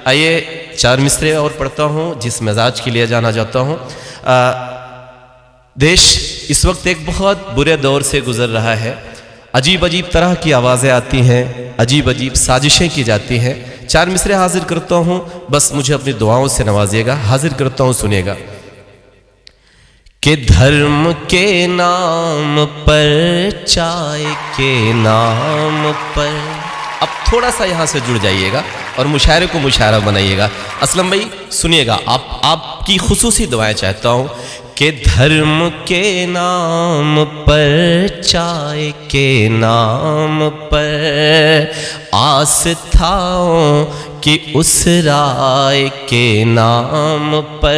آئیے 4 مصرے اور پڑھتا ہوں جس مزاج کے لیے جانا جاتا ہوں۔ دیش اس وقت ایک بہت برے دور سے گزر رہا ہے، عجیب عجیب طرح کی آوازیں آتی ہیں، عجیب عجیب سازشیں کی جاتی ہیں۔ 4 مصرے حاضر کرتا ہوں، بس مجھے اپنی دعاؤں سے نوازیے گا۔ حاضر کرتا ہوں، سنیے گا۔ کہ دھرم کے نام پر، چائے کے نام پر، اب تھوڑا سا یہاں سے جڑ جائیے گا اور مشاعرے کو مشاعرہ بنائیے گا۔ اسلم بھائی سنیے گا، آپ کی خصوصی دعائیں چاہتا ہوں۔ کہ دھرم کے نام پر، چائے کے نام پر، آستھاؤں کہ اس رائے کے نام پر،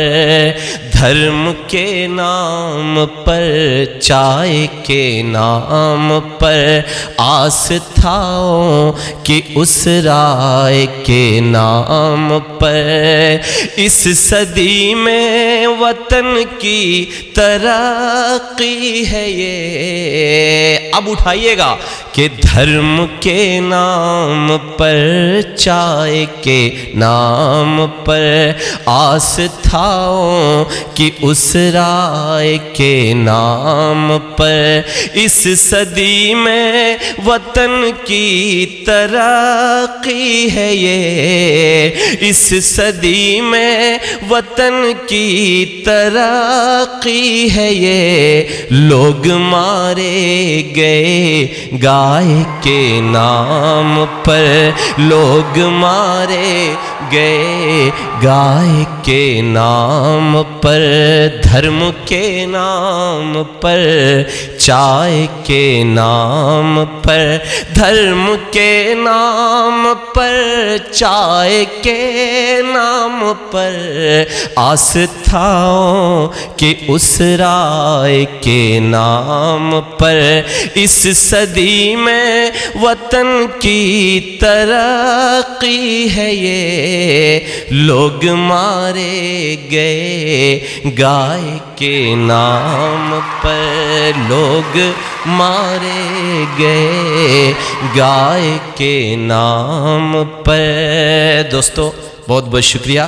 دھرم کے نام پر، چائے کے نام پر، آستھاؤں کہ اس رائے کے نام پر، اس صدی میں وطن کی ترقی ہے یہ۔ اب اٹھائیے گا کہ دھرم کے نام پر، چائے کے نام پر، آستھاؤں کہ اس رائے کے نام پر، اس صدی میں وطن کی ترقی ہے یہ، اس صدی میں وطن کی ترقی ہے یہ، لوگ مارے گئے گائے کے نام پر، لوگ مارے گئے گائے کے نام پر، دھرم کے نام پر، چائے کے نام پر، دھرم کے نام پر، چائے کے نام پر، آستھاؤں کہ اس رائے کے نام پر، اس صدی میں وطن کی ترقی ہے یہ، لوگ مارے گئے گائے کے نام پر، لوگ مارے گئے گائے کے نام پر۔ دوستو بہت بہت شکریہ۔